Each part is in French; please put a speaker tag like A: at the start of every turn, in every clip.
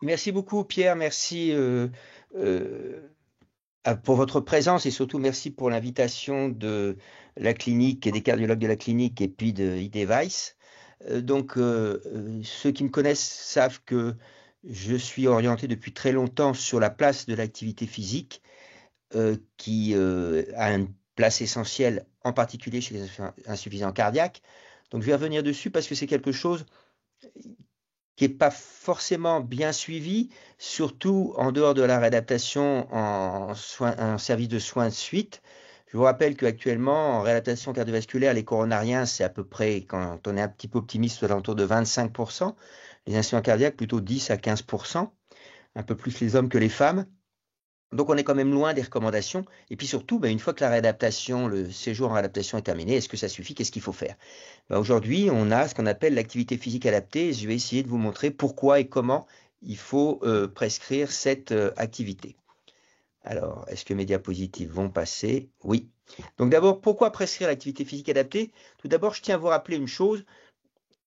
A: Merci beaucoup, Pierre. Merci pour votre présence et surtout merci pour l'invitation de la clinique et des cardiologues de la clinique et puis de eDevice. Ceux qui me connaissent savent que je suis orienté depuis très longtemps sur la place de l'activité physique qui a une place essentielle, en particulier chez les insuffisants cardiaques. Donc je vais revenir dessus parce que c'est quelque chose qui n'est pas forcément bien suivi, surtout en dehors de la réadaptation en service de soins de suite. Je vous rappelle qu'actuellement, en réadaptation cardiovasculaire, les coronariens, c'est à peu près, quand on est un petit peu optimiste, aux alentours de 25%. Les insuffisants cardiaques, plutôt 10 à 15%, un peu plus les hommes que les femmes. Donc on est quand même loin des recommandations. Et puis surtout, une fois que la réadaptation, le séjour en réadaptation est terminé, est-ce que ça suffit? Qu'est-ce qu'il faut faire? Aujourd'hui, on a ce qu'on appelle l'activité physique adaptée. Je vais essayer de vous montrer pourquoi et comment il faut prescrire cette activité. Alors, est-ce que mes diapositives vont passer? Oui. Donc d'abord, pourquoi prescrire l'activité physique adaptée? Tout d'abord, je tiens à vous rappeler une chose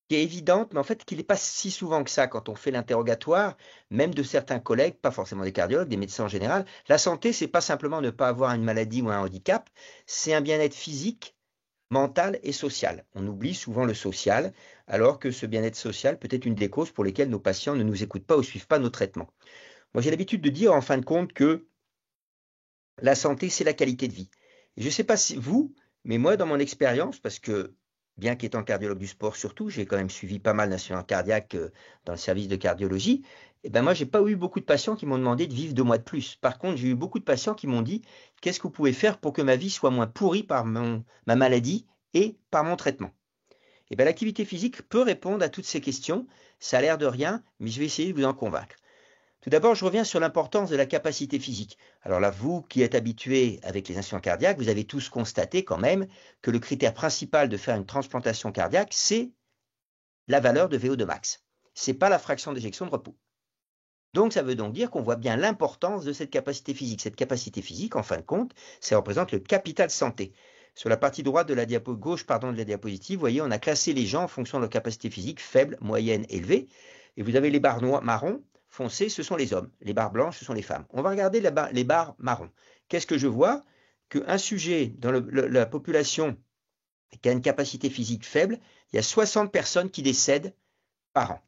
A: qui est évidente, mais en fait qui n'est pas si souvent que ça quand on fait l'interrogatoire, même de certains collègues, pas forcément des cardiologues, des médecins en général. La santé, c'est pas simplement ne pas avoir une maladie ou un handicap, c'est un bien-être physique, mental et social. On oublie souvent le social, alors que ce bien-être social peut être une des causes pour lesquelles nos patients ne nous écoutent pas ou ne suivent pas nos traitements. Moi, j'ai l'habitude de dire en fin de compte que la santé, c'est la qualité de vie. Et je ne sais pas si vous, mais moi, dans mon expérience, parce que bien qu'étant cardiologue du sport surtout, j'ai quand même suivi pas mal d'insuffisance cardiaque dans le service de cardiologie, et ben moi, j'ai pas eu beaucoup de patients qui m'ont demandé de vivre 2 mois de plus. Par contre, j'ai eu beaucoup de patients qui m'ont dit, qu'est-ce que vous pouvez faire pour que ma vie soit moins pourrie par ma maladie et par mon traitement? Et ben, l'activité physique peut répondre à toutes ces questions. Ça a l'air de rien, mais je vais essayer de vous en convaincre. Tout d'abord, je reviens sur l'importance de la capacité physique. Alors là, vous qui êtes habitués avec les insuffisants cardiaques, vous avez tous constaté quand même que le critère principal de faire une transplantation cardiaque, c'est la valeur de VO2 max. Ce n'est pas la fraction d'éjection de repos. Donc ça veut donc dire qu'on voit bien l'importance de cette capacité physique. Cette capacité physique, en fin de compte, ça représente le capital santé. Sur la partie droite de la gauche de la diapositive, vous voyez, on a classé les gens en fonction de leur capacité physique, faible, moyenne, élevée. Et vous avez les barres marron foncées, ce sont les hommes. Les barres blanches, ce sont les femmes. On va regarder les barres marron. Qu'est-ce que je vois? Qu'un sujet dans la population qui a une capacité physique faible, il y a 60 personnes qui décèdent par an.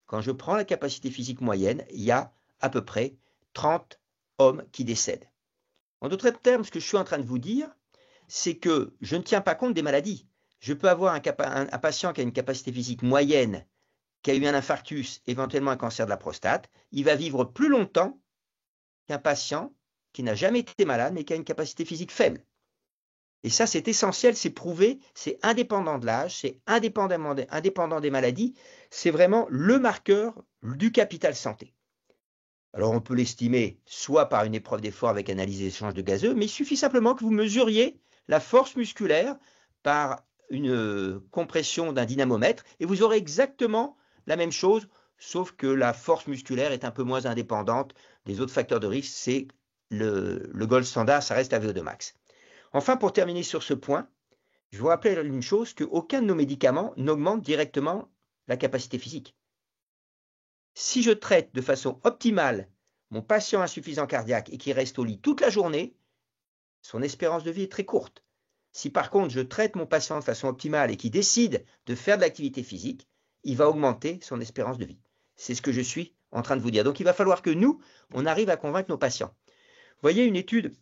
A: Quand je prends la capacité physique moyenne, il y a à peu près 30 hommes qui décèdent. En d'autres termes, ce que je suis en train de vous dire, c'est que je ne tiens pas compte des maladies. Je peux avoir un patient qui a une capacité physique moyenne, qui a eu un infarctus, éventuellement un cancer de la prostate. Il va vivre plus longtemps qu'un patient qui n'a jamais été malade, mais qui a une capacité physique faible. Et ça, c'est essentiel, c'est prouvé, c'est indépendant de l'âge, c'est indépendant des maladies. C'est vraiment le marqueur du capital santé. Alors, on peut l'estimer soit par une épreuve d'effort avec analyse d'échange de gazeux, mais il suffit simplement que vous mesuriez la force musculaire par une compression d'un dynamomètre et vous aurez exactement la même chose, sauf que la force musculaire est un peu moins indépendante des autres facteurs de risque. C'est le gold standard, ça reste la VO2 max. Enfin, pour terminer sur ce point, je vous rappelle une chose, qu'aucun de nos médicaments n'augmente directement la capacité physique. Si je traite de façon optimale mon patient insuffisant cardiaque et qui reste au lit toute la journée, son espérance de vie est très courte. Si par contre je traite mon patient de façon optimale et qui décide de faire de l'activité physique, il va augmenter son espérance de vie. C'est ce que je suis en train de vous dire. Donc il va falloir que nous, on arrive à convaincre nos patients. Vous voyez une étude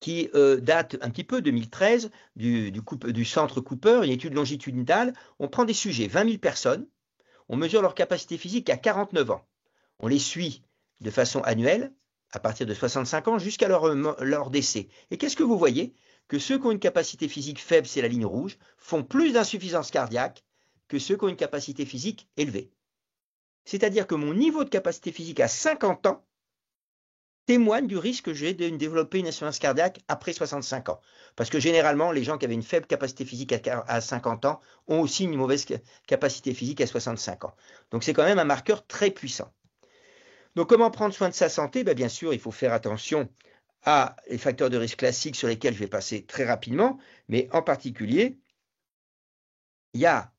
A: qui date un petit peu, 2013, du centre Cooper, une étude longitudinale. On prend des sujets, 20 000 personnes, on mesure leur capacité physique à 49 ans. On les suit de façon annuelle, à partir de 65 ans, jusqu'à leur décès. Et qu'est-ce que vous voyez? Que ceux qui ont une capacité physique faible, c'est la ligne rouge, font plus d'insuffisance cardiaque que ceux qui ont une capacité physique élevée. C'est-à-dire que mon niveau de capacité physique à 50 ans témoigne du risque que j'ai de développer une insuffisance cardiaque après 65 ans. Parce que généralement, les gens qui avaient une faible capacité physique à 50 ans ont aussi une mauvaise capacité physique à 65 ans. Donc c'est quand même un marqueur très puissant. Donc comment prendre soin de sa santé? Bien sûr, il faut faire attention à les facteurs de risque classiques sur lesquels je vais passer très rapidement, mais en particulier, il y a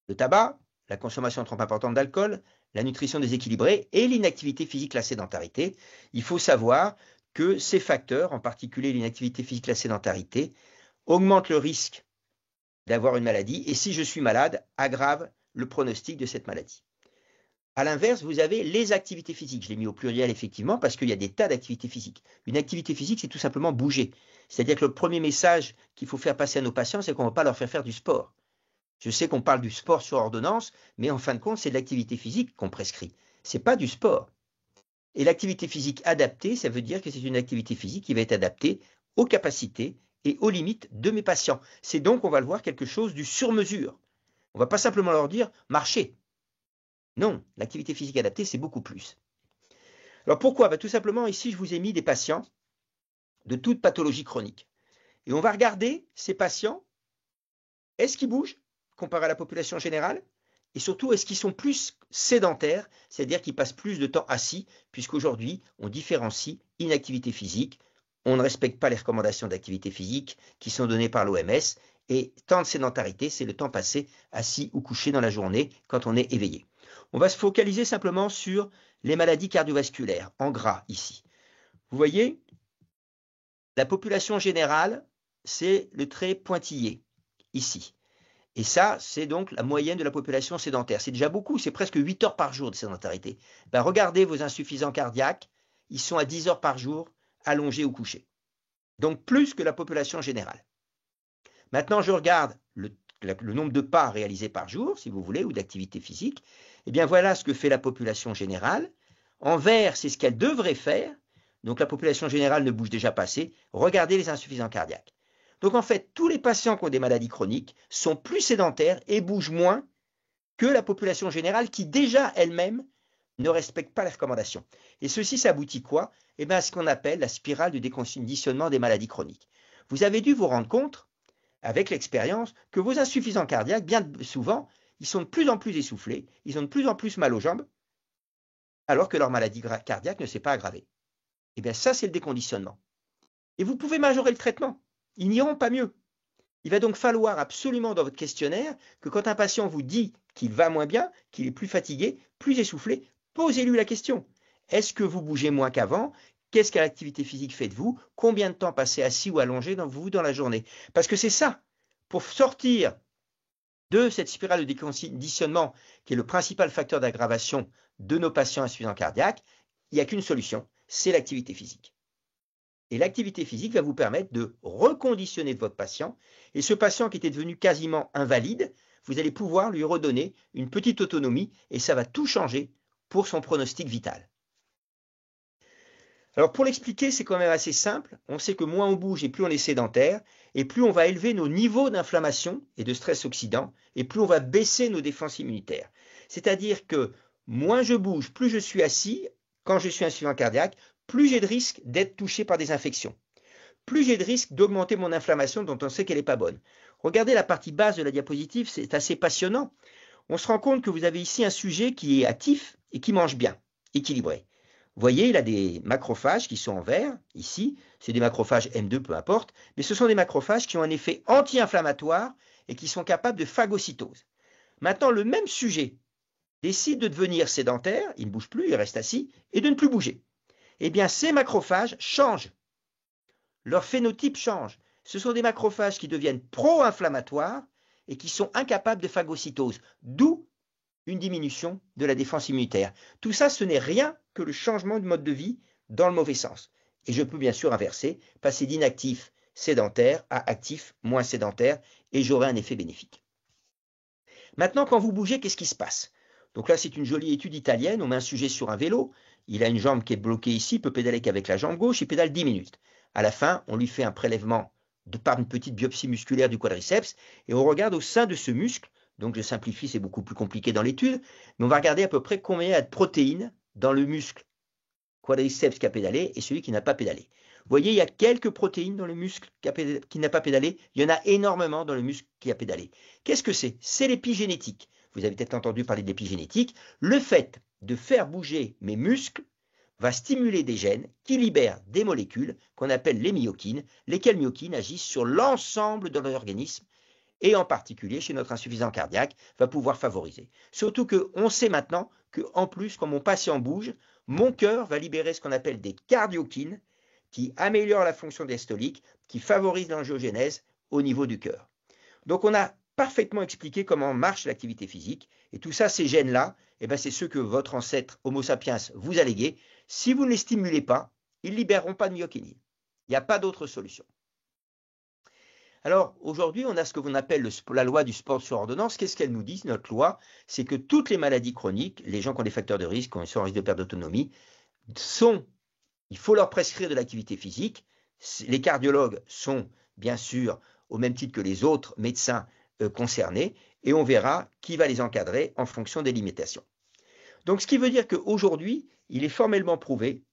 A: le tabac, la consommation trop importante d'alcool, la nutrition déséquilibrée et l'inactivité physique, la sédentarité. Il faut savoir que ces facteurs, en particulier l'inactivité physique, la sédentarité, augmentent le risque d'avoir une maladie et si je suis malade, aggrave le pronostic de cette maladie. À l'inverse, vous avez les activités physiques. Je l'ai mis au pluriel effectivement parce qu'il y a des tas d'activités physiques. Une activité physique, c'est tout simplement bouger. C'est-à-dire que le premier message qu'il faut faire passer à nos patients, c'est qu'on ne va pas leur faire du sport. Je sais qu'on parle du sport sur ordonnance, mais en fin de compte, c'est de l'activité physique qu'on prescrit. Ce n'est pas du sport. Et l'activité physique adaptée, ça veut dire que c'est une activité physique qui va être adaptée aux capacités et aux limites de mes patients. C'est donc, on va le voir, quelque chose du sur-mesure. On ne va pas simplement leur dire « marchez ». Non, l'activité physique adaptée, c'est beaucoup plus. Alors pourquoi? Tout simplement, ici, je vous ai mis des patients de toute pathologie chronique. Et on va regarder ces patients, est-ce qu'ils bougent comparé à la population générale? Et surtout, est-ce qu'ils sont plus sédentaires, c'est-à-dire qu'ils passent plus de temps assis, puisqu'aujourd'hui, on différencie inactivité physique, on ne respecte pas les recommandations d'activité physique qui sont données par l'OMS, et temps de sédentarité, c'est le temps passé assis ou couché dans la journée quand on est éveillé. On va se focaliser simplement sur les maladies cardiovasculaires, en gras ici. Vous voyez, la population générale, c'est le trait pointillé, ici. Et ça, c'est donc la moyenne de la population sédentaire. C'est déjà beaucoup, c'est presque 8 heures par jour de sédentarité. Regardez vos insuffisants cardiaques, ils sont à 10 heures par jour, allongés ou couchés. Donc plus que la population générale. Maintenant, je regarde le nombre de pas réalisés par jour, si vous voulez, ou d'activité physique. Eh bien, voilà ce que fait la population générale. En vert, c'est ce qu'elle devrait faire. Donc, la population générale ne bouge déjà pas assez. Regardez les insuffisants cardiaques. Donc, en fait, tous les patients qui ont des maladies chroniques sont plus sédentaires et bougent moins que la population générale qui, déjà elle-même, ne respecte pas les recommandations. Et ceci s'aboutit quoi? Eh bien, à ce qu'on appelle la spirale du déconditionnement des maladies chroniques. Vous avez dû vous rendre compte, avec l'expérience, que vos insuffisants cardiaques, bien souvent, ils sont de plus en plus essoufflés, ils ont de plus en plus mal aux jambes, alors que leur maladie cardiaque ne s'est pas aggravée. Eh bien, ça, c'est le déconditionnement. Et vous pouvez majorer le traitement. Ils n'iront pas mieux. Il va donc falloir absolument dans votre questionnaire que quand un patient vous dit qu'il va moins bien, qu'il est plus fatigué, plus essoufflé, posez-lui la question. Est-ce que vous bougez moins qu'avant? Qu'est-ce que l'activité physique fait de vous? Combien de temps passez assis ou allongé dans la journée? Parce que c'est ça, pour sortir de cette spirale de déconditionnement qui est le principal facteur d'aggravation de nos patients insuffisants cardiaques, il n'y a qu'une solution, c'est l'activité physique. Et l'activité physique va vous permettre de reconditionner votre patient. Et ce patient qui était devenu quasiment invalide, vous allez pouvoir lui redonner une petite autonomie et ça va tout changer pour son pronostic vital. Alors pour l'expliquer, c'est quand même assez simple. On sait que moins on bouge et plus on est sédentaire, et plus on va élever nos niveaux d'inflammation et de stress oxydant, et plus on va baisser nos défenses immunitaires. C'est-à-dire que moins je bouge, plus je suis assis, quand je suis insuffisant cardiaque, plus j'ai de risque d'être touché par des infections. Plus j'ai de risque d'augmenter mon inflammation dont on sait qu'elle n'est pas bonne. Regardez la partie basse de la diapositive, c'est assez passionnant. On se rend compte que vous avez ici un sujet qui est actif et qui mange bien, équilibré. Vous voyez, il a des macrophages qui sont en vert, ici, c'est des macrophages M2, peu importe, mais ce sont des macrophages qui ont un effet anti-inflammatoire et qui sont capables de phagocytose. Maintenant, le même sujet décide de devenir sédentaire, il ne bouge plus, il reste assis, et de ne plus bouger. Eh bien, ces macrophages changent. Leur phénotype change. Ce sont des macrophages qui deviennent pro-inflammatoires et qui sont incapables de phagocytose, d'où une diminution de la défense immunitaire. Tout ça, ce n'est rien que le changement de mode de vie dans le mauvais sens. Et je peux bien sûr inverser, passer d'inactif sédentaire à actif moins sédentaire, et j'aurai un effet bénéfique. Maintenant, quand vous bougez, qu'est-ce qui se passe? Donc là, c'est une jolie étude italienne. On met un sujet sur un vélo. Il a une jambe qui est bloquée ici, il peut pédaler qu'avec la jambe gauche, il pédale 10 minutes. À la fin, on lui fait un prélèvement par une petite biopsie musculaire du quadriceps et on regarde au sein de ce muscle. Donc je simplifie, c'est beaucoup plus compliqué dans l'étude, mais on va regarder à peu près combien il y a de protéines dans le muscle quadriceps qui a pédalé et celui qui n'a pas pédalé. Vous voyez, il y a quelques protéines dans le muscle qui n'a pas pédalé, il y en a énormément dans le muscle qui a pédalé. Qu'est-ce que c'est? C'est l'épigénétique. Vous avez peut-être entendu parler d'épigénétique. Le fait de faire bouger mes muscles va stimuler des gènes qui libèrent des molécules qu'on appelle les myokines, lesquelles myokines agissent sur l'ensemble de l'organisme et en particulier chez notre insuffisant cardiaque, va pouvoir favoriser. Surtout qu'on sait maintenant qu'en plus, quand mon patient bouge, mon cœur va libérer ce qu'on appelle des cardiokines qui améliorent la fonction diastolique, qui favorisent l'angiogénèse au niveau du cœur. Donc on a parfaitement expliqué comment marche l'activité physique, et tout ça, ces gènes-là, eh ben, c'est ceux que votre ancêtre Homo sapiens vous a légués. Si vous ne les stimulez pas, ils ne libéreront pas de myokinine. Il n'y a pas d'autre solution. Alors, aujourd'hui, on a ce que l'on appelle la loi du sport sur ordonnance. Qu'est-ce qu'elle nous dit, notre loi? C'est que toutes les maladies chroniques, les gens qui ont des facteurs de risque, qui sont en risque de perte d'autonomie, il faut leur prescrire de l'activité physique. Les cardiologues sont, bien sûr, au même titre que les autres médecins concernés, et on verra qui va les encadrer en fonction des limitations. Donc, ce qui veut dire qu'aujourd'hui, il est formellement prouvé,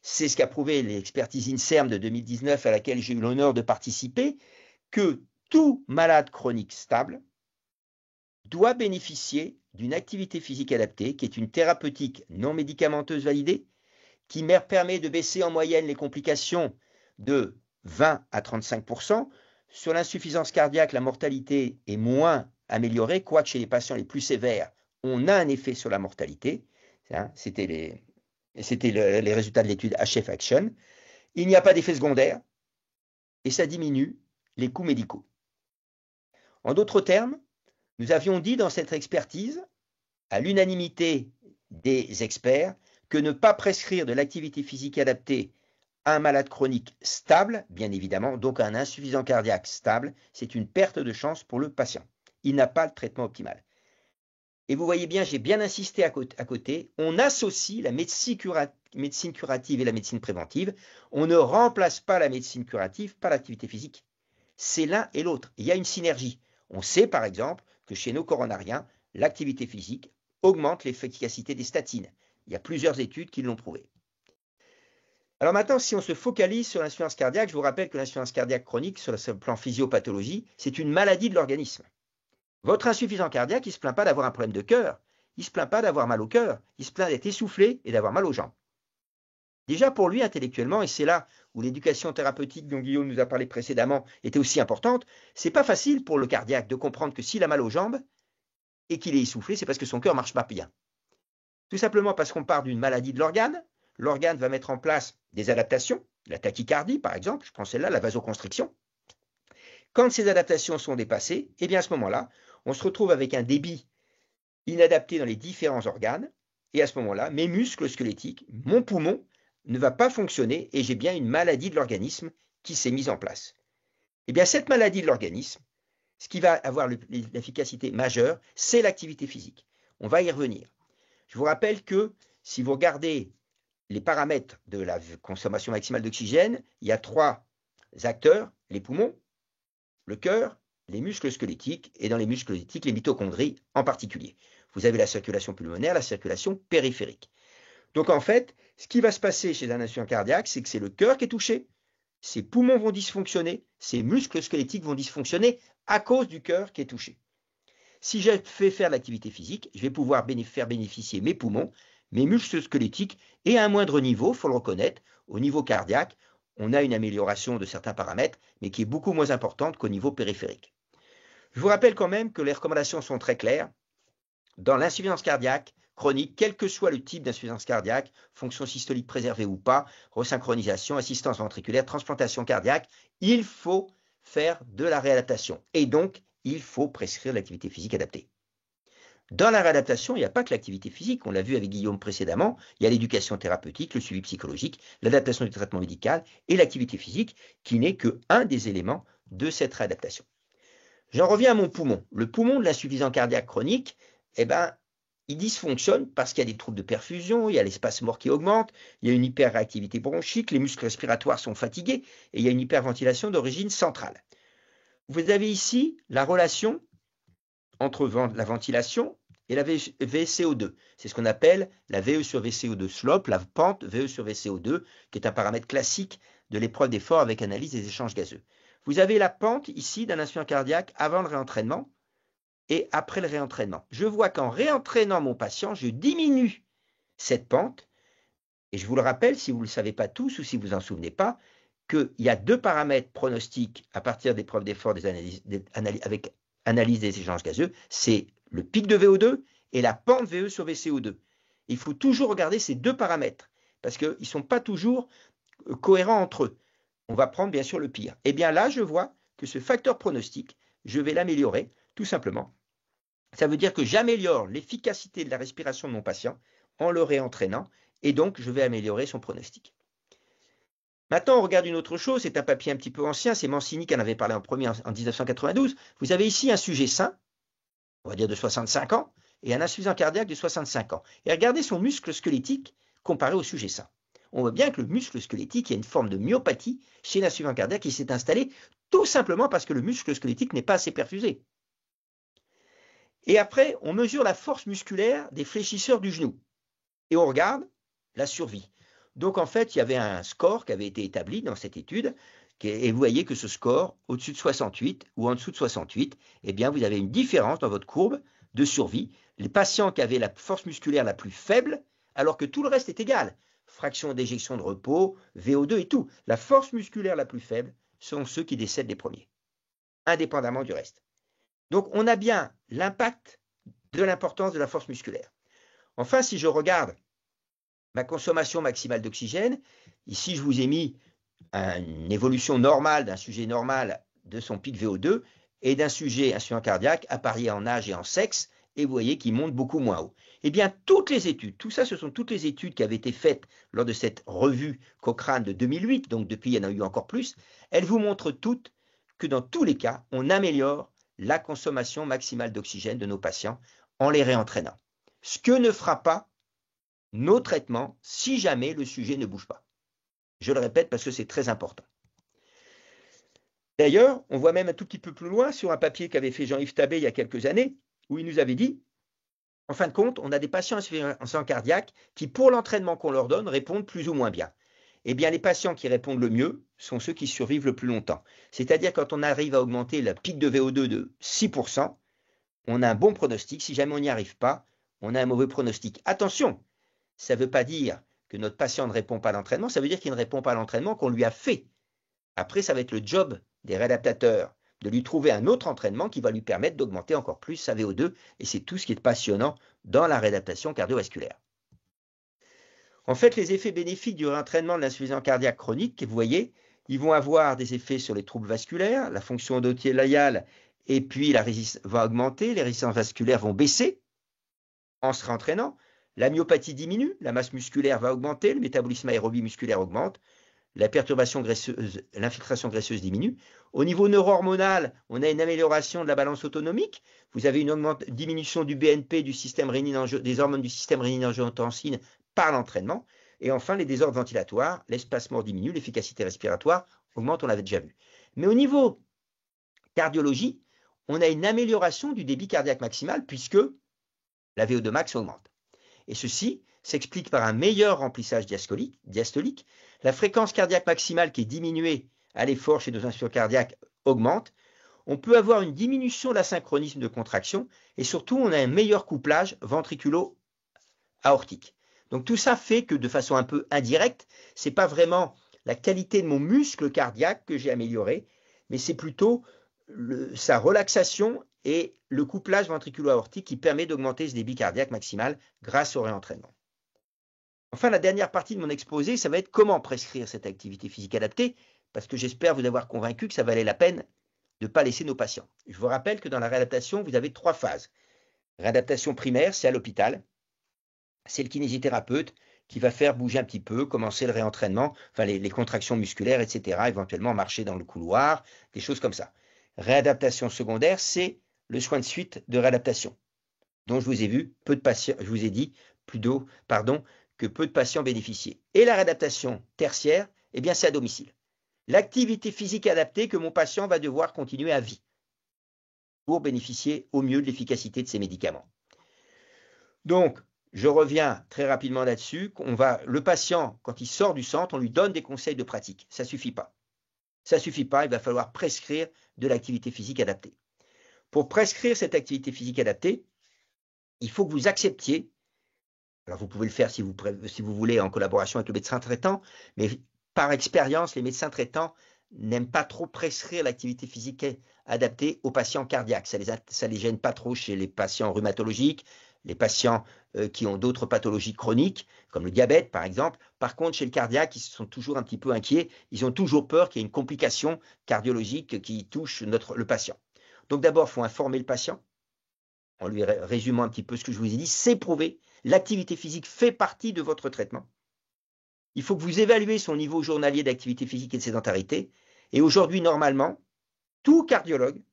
A: c'est ce qu'a prouvé l'expertise INSERM de 2019 à laquelle j'ai eu l'honneur de participer, que tout malade chronique stable doit bénéficier d'une activité physique adaptée, qui est une thérapeutique non médicamenteuse validée, qui permet de baisser en moyenne les complications de 20 à 35%. Sur l'insuffisance cardiaque, la mortalité est moins améliorée, quoique chez les patients les plus sévères, on a un effet sur la mortalité. C'était les résultats de l'étude HF Action. Il n'y a pas d'effet secondaire et ça diminue les coûts médicaux. En d'autres termes, nous avions dit dans cette expertise, à l'unanimité des experts, que ne pas prescrire de l'activité physique adaptée à un malade chronique stable, bien évidemment, donc un insuffisant cardiaque stable, c'est une perte de chance pour le patient. Il n'a pas le traitement optimal. Et vous voyez bien, j'ai bien insisté à côté, on associe la médecine curative et la médecine préventive. On ne remplace pas la médecine curative par l'activité physique. C'est l'un et l'autre. Il y a une synergie. On sait par exemple que chez nos coronariens, l'activité physique augmente l'efficacité des statines. Il y a plusieurs études qui l'ont prouvé. Alors maintenant, si on se focalise sur l'insuffisance cardiaque, je vous rappelle que l'insuffisance cardiaque chronique, sur le plan physiopathologie, c'est une maladie de l'organisme. Votre insuffisant cardiaque, il ne se plaint pas d'avoir un problème de cœur, il ne se plaint pas d'avoir mal au cœur, il se plaint d'être essoufflé et d'avoir mal aux jambes. Déjà pour lui, intellectuellement, et c'est là où l'éducation thérapeutique dont Guillaume nous a parlé précédemment était aussi importante, c'est pas facile pour le cardiaque de comprendre que s'il a mal aux jambes et qu'il est essoufflé, c'est parce que son cœur ne marche pas bien. Tout simplement parce qu'on part d'une maladie de l'organe va mettre en place des adaptations, la tachycardie par exemple, je prends celle-là, la vasoconstriction. Quand ces adaptations sont dépassées, eh bien à ce moment-là, on se retrouve avec un débit inadapté dans les différents organes, et à ce moment-là, mes muscles squelettiques, mon poumon, ne va pas fonctionner, et j'ai bien une maladie de l'organisme qui s'est mise en place. Eh bien cette maladie de l'organisme, ce qui va avoir l'efficacité majeure, c'est l'activité physique. On va y revenir. Je vous rappelle que si vous regardez les paramètres de la consommation maximale d'oxygène, il y a 3 acteurs, les poumons, le cœur, les muscles squelettiques, et dans les muscles squelettiques, les mitochondries en particulier. Vous avez la circulation pulmonaire, la circulation périphérique. Donc en fait, ce qui va se passer chez un insuffisant cardiaque, c'est que c'est le cœur qui est touché, ses poumons vont dysfonctionner, ses muscles squelettiques vont dysfonctionner à cause du cœur qui est touché. Si je fais faire l'activité physique, je vais pouvoir faire bénéficier mes poumons, mes muscles squelettiques, et à un moindre niveau, il faut le reconnaître, au niveau cardiaque, on a une amélioration de certains paramètres, mais qui est beaucoup moins importante qu'au niveau périphérique. Je vous rappelle quand même que les recommandations sont très claires. Dans l'insuffisance cardiaque chronique, quel que soit le type d'insuffisance cardiaque, fonction systolique préservée ou pas, resynchronisation, assistance ventriculaire, transplantation cardiaque, il faut faire de la réadaptation. Et donc, il faut prescrire l'activité physique adaptée. Dans la réadaptation, il n'y a pas que l'activité physique, on l'a vu avec Guillaume précédemment, il y a l'éducation thérapeutique, le suivi psychologique, l'adaptation du traitement médical et l'activité physique qui n'est qu'un des éléments de cette réadaptation. J'en reviens à mon poumon. Le poumon de l'insuffisant cardiaque chronique, eh ben, il dysfonctionne parce qu'il y a des troubles de perfusion, il y a l'espace mort qui augmente, il y a une hyperréactivité bronchique, les muscles respiratoires sont fatigués et il y a une hyperventilation d'origine centrale. Vous avez ici la relation entre la ventilation et la VCO2. C'est ce qu'on appelle la VE sur VCO2 slope, la pente VE sur VCO2, qui est un paramètre classique de l'épreuve d'effort avec analyse des échanges gazeux. Vous avez la pente ici d'un insuffisant cardiaque avant le réentraînement et après le réentraînement. Je vois qu'en réentraînant mon patient, je diminue cette pente. Et je vous le rappelle, si vous ne le savez pas tous ou si vous en souvenez pas, qu'il y a 2 paramètres pronostiques à partir des preuves d'effort avec analyse des échanges gazeux, c'est le pic de VO2 et la pente VE sur VCO2. Il faut toujours regarder ces deux paramètres parce qu'ils ne sont pas toujours cohérents entre eux. On va prendre bien sûr le pire. Et bien là, je vois que ce facteur pronostic, je vais l'améliorer tout simplement. Ça veut dire que j'améliore l'efficacité de la respiration de mon patient en le réentraînant et donc je vais améliorer son pronostic. Maintenant, on regarde une autre chose, c'est un papier un petit peu ancien, c'est Mancini qui en avait parlé en premier en 1992. Vous avez ici un sujet sain, on va dire de 65 ans, et un insuffisant cardiaque de 65 ans. Et regardez son muscle squelettique comparé au sujet sain. On voit bien que le muscle squelettique, il y a une forme de myopathie chez l'insuffisant cardiaque qui s'est installée tout simplement parce que le muscle squelettique n'est pas assez perfusé. Et après, on mesure la force musculaire des fléchisseurs du genou. Et on regarde la survie. Donc en fait, il y avait un score qui avait été établi dans cette étude, et vous voyez que ce score, au-dessus de 68 ou en dessous de 68, eh bien vous avez une différence dans votre courbe de survie. Les patients qui avaient la force musculaire la plus faible, alors que tout le reste est égal, fraction d'éjection de repos, VO2 et tout, la force musculaire la plus faible sont ceux qui décèdent les premiers, indépendamment du reste. Donc on a bien l'impact de l'importance de la force musculaire. Enfin, si je regarde ma consommation maximale d'oxygène, ici je vous ai mis une évolution normale d'un sujet normal de son pic VO2 et d'un sujet insuffisant cardiaque apparié en âge et en sexe, et vous voyez qu'il monte beaucoup moins haut. Eh bien, toutes les études, tout ça, ce sont toutes les études qui avaient été faites lors de cette revue Cochrane de 2008, donc depuis il y en a eu encore plus, elles vous montrent toutes que dans tous les cas, on améliore la consommation maximale d'oxygène de nos patients en les réentraînant. Ce que ne fera pas nos traitements si jamais le sujet ne bouge pas. Je le répète parce que c'est très important. D'ailleurs, on voit même un tout petit peu plus loin sur un papier qu'avait fait Jean-Yves Tabé il y a quelques années, où il nous avait dit, en fin de compte, on a des patients insuffisants cardiaques qui, pour l'entraînement qu'on leur donne, répondent plus ou moins bien. Eh bien, les patients qui répondent le mieux sont ceux qui survivent le plus longtemps. C'est-à-dire quand on arrive à augmenter le pic de VO2 de 6%, on a un bon pronostic. Si jamais on n'y arrive pas, on a un mauvais pronostic. Attention, ça ne veut pas dire que notre patient ne répond pas à l'entraînement, ça veut dire qu'il ne répond pas à l'entraînement qu'on lui a fait. Après, ça va être le job des réadaptateurs de lui trouver un autre entraînement qui va lui permettre d'augmenter encore plus sa VO2, et c'est tout ce qui est passionnant dans la réadaptation cardiovasculaire. En fait, les effets bénéfiques du réentraînement de l'insuffisance cardiaque chronique, vous voyez, ils vont avoir des effets sur les troubles vasculaires, la fonction endothéliale, et puis la résistance va augmenter, les résistances vasculaires vont baisser en se réentraînant, la myopathie diminue, la masse musculaire va augmenter, le métabolisme aérobie musculaire augmente, la perturbation graisseuse, l'infiltration graisseuse diminue. Au niveau neurohormonal, on a une amélioration de la balance autonomique. Vous avez une diminution du BNP du système des hormones du système rénine-angiotensine par l'entraînement. Et enfin, les désordres ventilatoires, l'espacement diminue, l'efficacité respiratoire augmente, on l'avait déjà vu. Mais au niveau cardiologie, on a une amélioration du débit cardiaque maximal puisque la VO2 max augmente. Et ceci s'explique par un meilleur remplissage diastolique. La fréquence cardiaque maximale qui est diminuée à l'effort chez nos insuffisants cardiaques augmente. On peut avoir une diminution de l'asynchronisme de contraction et surtout on a un meilleur couplage ventriculo-aortique. Donc tout ça fait que de façon un peu indirecte, ce n'est pas vraiment la qualité de mon muscle cardiaque que j'ai amélioré, mais c'est plutôt sa relaxation et le couplage ventriculo-aortique qui permet d'augmenter ce débit cardiaque maximal grâce au réentraînement. Enfin, la dernière partie de mon exposé, ça va être comment prescrire cette activité physique adaptée, parce que j'espère vous avoir convaincu que ça valait la peine de ne pas laisser nos patients. Je vous rappelle que dans la réadaptation, vous avez 3 phases. Réadaptation primaire, c'est à l'hôpital. C'est le kinésithérapeute qui va faire bouger un petit peu, commencer le réentraînement, enfin les contractions musculaires, etc., éventuellement marcher dans le couloir, des choses comme ça. Réadaptation secondaire, c'est le soin de suite de réadaptation, dont je vous ai vu peu de patients, je vous ai dit plutôt, que peu de patients bénéficiaient. Et la réadaptation tertiaire, eh bien c'est à domicile. L'activité physique adaptée que mon patient va devoir continuer à vie pour bénéficier au mieux de l'efficacité de ses médicaments. Donc, je reviens très rapidement là-dessus. Le patient, quand il sort du centre, on lui donne des conseils de pratique. Ça ne suffit pas. Ça ne suffit pas, il va falloir prescrire de l'activité physique adaptée. Pour prescrire cette activité physique adaptée, il faut que vous acceptiez, alors vous pouvez le faire si vous voulez en collaboration avec le médecin traitant, mais par expérience, les médecins traitants n'aiment pas trop prescrire l'activité physique adaptée aux patients cardiaques. Ça les gêne pas trop chez les patients rhumatologiques, les patients qui ont d'autres pathologies chroniques, comme le diabète par exemple. Par contre, chez le cardiaque, ils sont toujours un petit peu inquiets. Ils ont toujours peur qu'il y ait une complication cardiologique qui touche le patient. Donc d'abord, il faut informer le patient, en lui résumant un petit peu ce que je vous ai dit. C'est prouvé, l'activité physique fait partie de votre traitement. Il faut que vous évaluez son niveau journalier d'activité physique et de sédentarité. Et aujourd'hui, normalement, tout cardiologue,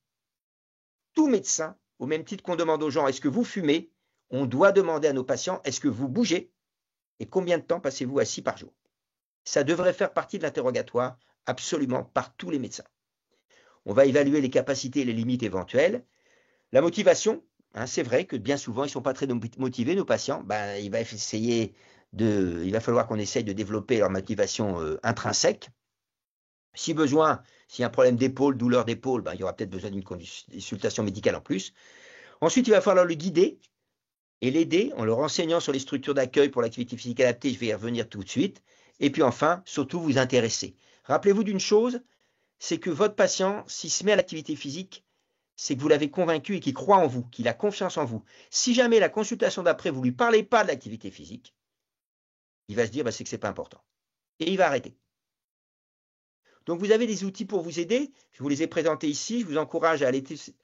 A: tout médecin, au même titre qu'on demande aux gens, est-ce que vous fumez? On doit demander à nos patients, est-ce que vous bougez? Et combien de temps passez-vous assis par jour? Ça devrait faire partie de l'interrogatoire, absolument, par tous les médecins. On va évaluer les capacités et les limites éventuelles. La motivation, hein, c'est vrai que bien souvent, ils ne sont pas très motivés, nos patients. Il va falloir qu'on essaye de développer leur motivation intrinsèque. Si besoin, s'il y a un problème d'épaule, douleur d'épaule, il y aura peut-être besoin d'une consultation médicale en plus. Ensuite, il va falloir le guider et l'aider en le renseignant sur les structures d'accueil pour l'activité physique adaptée. Je vais y revenir tout de suite. Et puis enfin, surtout vous intéresser. Rappelez-vous d'une chose, c'est que votre patient, s'il se met à l'activité physique, c'est que vous l'avez convaincu et qu'il croit en vous, qu'il a confiance en vous. Si jamais la consultation d'après, vous ne lui parlez pas de l'activité physique, il va se dire c'est que ce n'est pas important. Et il va arrêter. Donc vous avez des outils pour vous aider. Je vous les ai présentés ici. Je vous encourage à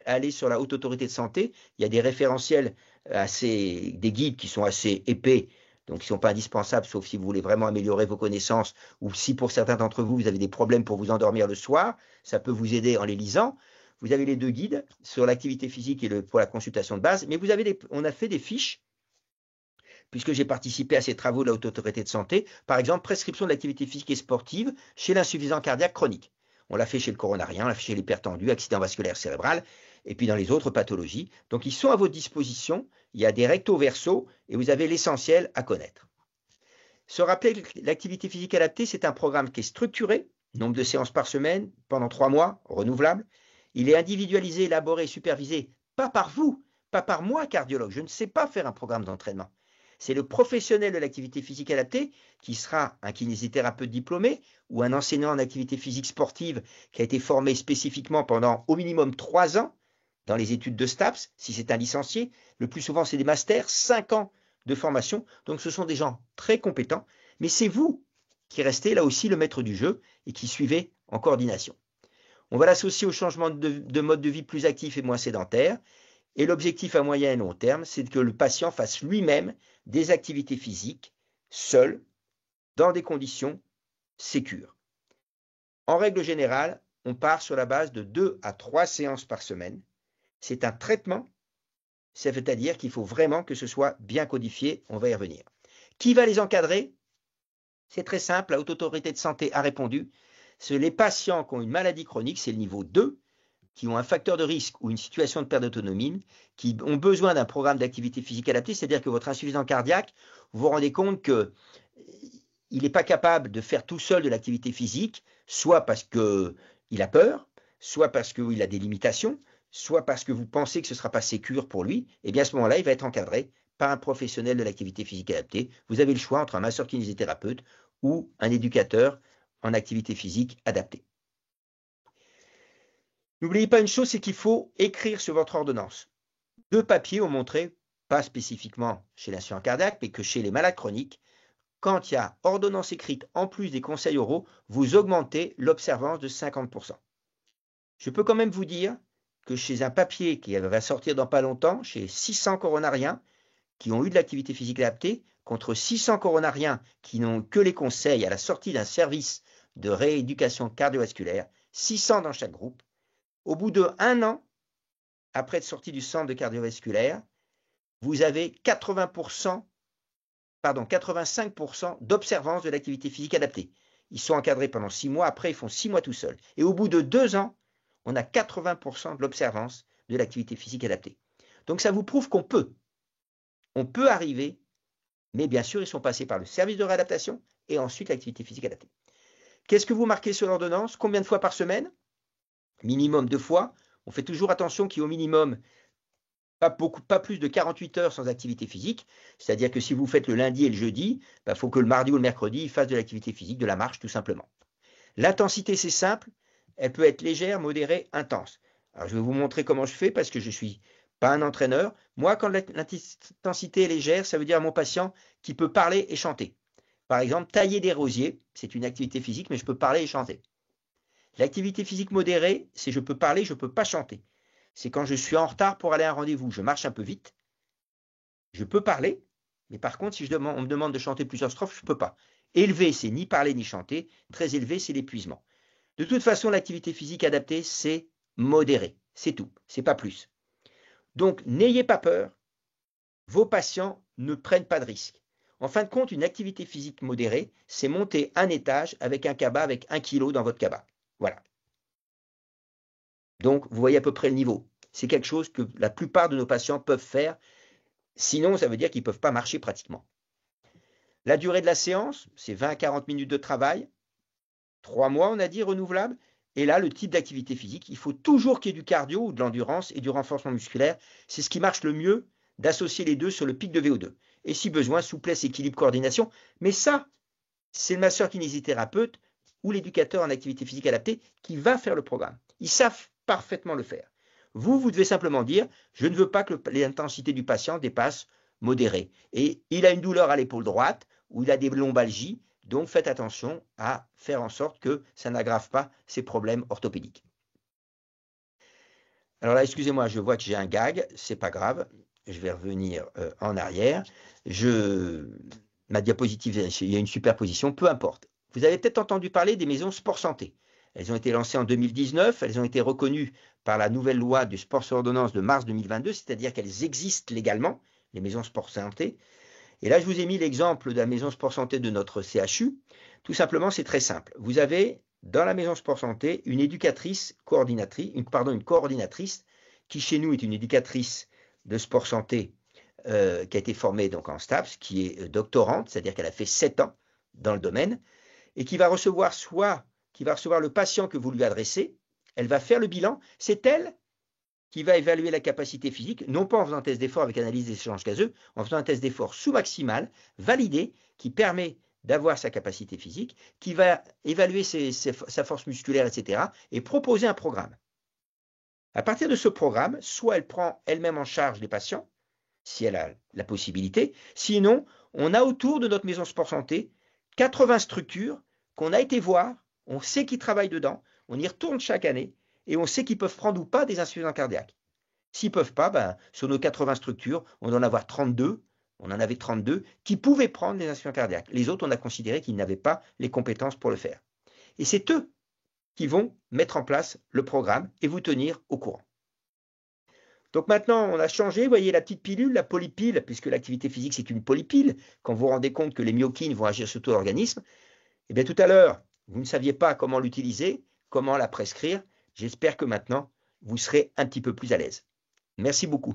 A: aller sur la Haute Autorité de Santé. Il y a des référentiels, des guides qui sont assez épais, donc qui ne sont pas indispensables, sauf si vous voulez vraiment améliorer vos connaissances ou si pour certains d'entre vous, vous avez des problèmes pour vous endormir le soir. Ça peut vous aider en les lisant. Vous avez les deux guides sur l'activité physique et pour la consultation de base. Mais on a fait des fiches, puisque j'ai participé à ces travaux de la Haute Autorité de Santé. Par exemple, prescription de l'activité physique et sportive chez l'insuffisant cardiaque chronique. On l'a fait chez le coronarien, on l'a fait chez l'hypertendu, accident vasculaire cérébral, et puis dans les autres pathologies. Donc, ils sont à votre disposition. Il y a des recto-verso, et vous avez l'essentiel à connaître. Se rappeler que l'activité physique adaptée, c'est un programme qui est structuré, nombre de séances par semaine, pendant 3 mois, renouvelable. Il est individualisé, élaboré, supervisé, pas par vous, pas par moi, cardiologue. Je ne sais pas faire un programme d'entraînement. C'est le professionnel de l'activité physique adaptée qui sera un kinésithérapeute diplômé ou un enseignant en activité physique sportive qui a été formé spécifiquement pendant au minimum 3 ans dans les études de STAPS, si c'est un licencié. Le plus souvent, c'est des masters, 5 ans de formation. Donc, ce sont des gens très compétents. Mais c'est vous qui restez là aussi le maître du jeu et qui suivez en coordination. On va l'associer au changement de mode de vie plus actif et moins sédentaire. Et l'objectif à moyen et long terme, c'est que le patient fasse lui-même des activités physiques, seul, dans des conditions sécures. En règle générale, on part sur la base de 2 à 3 séances par semaine. C'est un traitement, c'est-à-dire qu'il faut vraiment que ce soit bien codifié, on va y revenir. Qui va les encadrer? C'est très simple, la Haute Autorité de Santé a répondu. C'est les patients qui ont une maladie chronique, c'est le niveau 2, qui ont un facteur de risque ou une situation de perte d'autonomie, qui ont besoin d'un programme d'activité physique adapté, c'est-à-dire que votre insuffisant cardiaque, vous vous rendez compte qu'il n'est pas capable de faire tout seul de l'activité physique, soit parce qu'il a peur, soit parce qu'il a des limitations, soit parce que vous pensez que ce ne sera pas sécure pour lui, et bien à ce moment-là, il va être encadré par un professionnel de l'activité physique adaptée. Vous avez le choix entre un masseur kinésithérapeute ou un éducateur en activité physique adaptée. N'oubliez pas une chose, c'est qu'il faut écrire sur votre ordonnance. 2 papiers ont montré, pas spécifiquement chez l'insuffisance cardiaque, mais que chez les malades chroniques, quand il y a ordonnance écrite en plus des conseils oraux, vous augmentez l'observance de 50%. Je peux quand même vous dire que chez un papier qui va sortir dans pas longtemps, chez 600 coronariens qui ont eu de l'activité physique adaptée, contre 600 coronariens qui n'ont que les conseils à la sortie d'un service de rééducation cardiovasculaire, 600 dans chaque groupe, au bout de 1 an, après être sorti du centre de cardiovasculaire, vous avez 85% d'observance de l'activité physique adaptée. Ils sont encadrés pendant 6 mois, après ils font 6 mois tout seuls. Et au bout de 2 ans, on a 80% de l'observance de l'activité physique adaptée. Donc ça vous prouve qu'on peut. On peut arriver, mais bien sûr, ils sont passés par le service de réadaptation et ensuite l'activité physique adaptée. Qu'est-ce que vous marquez sur l'ordonnance? Combien de fois par semaine? Minimum 2 fois. On fait toujours attention qu'il y ait au minimum pas plus de 48 heures sans activité physique. C'est-à-dire que si vous faites le lundi et le jeudi, il faut que le mardi ou le mercredi, il fasse de l'activité physique, de la marche tout simplement. L'intensité, c'est simple. Elle peut être légère, modérée, intense. Alors, je vais vous montrer comment je fais parce que je ne suis pas un entraîneur. Moi, quand l'intensité est légère, ça veut dire à mon patient qui peut parler et chanter. Par exemple, tailler des rosiers, c'est une activité physique, mais je peux parler et chanter. L'activité physique modérée, c'est je peux parler, je ne peux pas chanter. C'est quand je suis en retard pour aller à un rendez-vous, je marche un peu vite, je peux parler, mais par contre, si on me demande de chanter plusieurs strophes, je ne peux pas. Élevé, c'est ni parler ni chanter. Très élevé, c'est l'épuisement. De toute façon, l'activité physique adaptée, c'est modéré. C'est tout, c'est pas plus. Donc, n'ayez pas peur, vos patients ne prennent pas de risques. En fin de compte, une activité physique modérée, c'est monter un étage avec un cabas avec 1 kg dans votre cabas. Voilà. Donc, vous voyez à peu près le niveau. C'est quelque chose que la plupart de nos patients peuvent faire. Sinon, ça veut dire qu'ils ne peuvent pas marcher pratiquement. La durée de la séance, c'est 20 à 40 minutes de travail. 3 mois, on a dit, renouvelable. Et là, le type d'activité physique, il faut toujours qu'il y ait du cardio ou de l'endurance et du renforcement musculaire. C'est ce qui marche le mieux, d'associer les deux sur le pic de VO2. Et si besoin, souplesse, équilibre, coordination. Mais ça, c'est le masseur-kinésithérapeute ou l'éducateur en activité physique adaptée qui va faire le programme. Ils savent parfaitement le faire. Vous devez simplement dire, je ne veux pas que l'intensité du patient dépasse modérée. Et il a une douleur à l'épaule droite ou il a des lombalgies, donc faites attention à faire en sorte que ça n'aggrave pas ses problèmes orthopédiques. Alors là, excusez-moi, je vois que j'ai un gag, c'est pas grave, je vais revenir en arrière. Ma diapositive, il y a une superposition, peu importe. Vous avez peut-être entendu parler des maisons sport santé. Elles ont été lancées en 2019, elles ont été reconnues par la nouvelle loi du sport sur ordonnance de mars 2022, c'est-à-dire qu'elles existent légalement, les maisons sport santé. Et là, je vous ai mis l'exemple de la maison sport santé de notre CHU. Tout simplement, c'est très simple. Vous avez dans la maison sport santé une coordinatrice qui chez nous est une éducatrice de sport santé qui a été formée donc en STAPS, qui est doctorante, c'est-à-dire qu'elle a fait 7 ans dans le domaine, et qui va recevoir le patient que vous lui adressez, elle va faire le bilan, c'est elle qui va évaluer la capacité physique, non pas en faisant un test d'effort avec analyse des échanges gazeux, en faisant un test d'effort sous-maximal, validé, qui permet d'avoir sa capacité physique, qui va évaluer sa force musculaire, etc., et proposer un programme. À partir de ce programme, soit elle prend elle-même en charge les patients, si elle a la possibilité, sinon, on a autour de notre maison sport santé 80 structures qu'on a été voir, on sait qu'ils travaillent dedans, on y retourne chaque année, et on sait qu'ils peuvent prendre ou pas des insuffisants cardiaques. S'ils ne peuvent pas, sur nos 80 structures, on en avait 32, qui pouvaient prendre des insuffisants cardiaques. Les autres, on a considéré qu'ils n'avaient pas les compétences pour le faire. Et c'est eux qui vont mettre en place le programme et vous tenir au courant. Donc maintenant, on a changé, vous voyez la petite pilule, la polypile, puisque l'activité physique, c'est une polypile, quand vous vous rendez compte que les myokines vont agir sur tout l'organisme. Eh bien, tout à l'heure, vous ne saviez pas comment l'utiliser, comment la prescrire. J'espère que maintenant, vous serez un petit peu plus à l'aise. Merci beaucoup.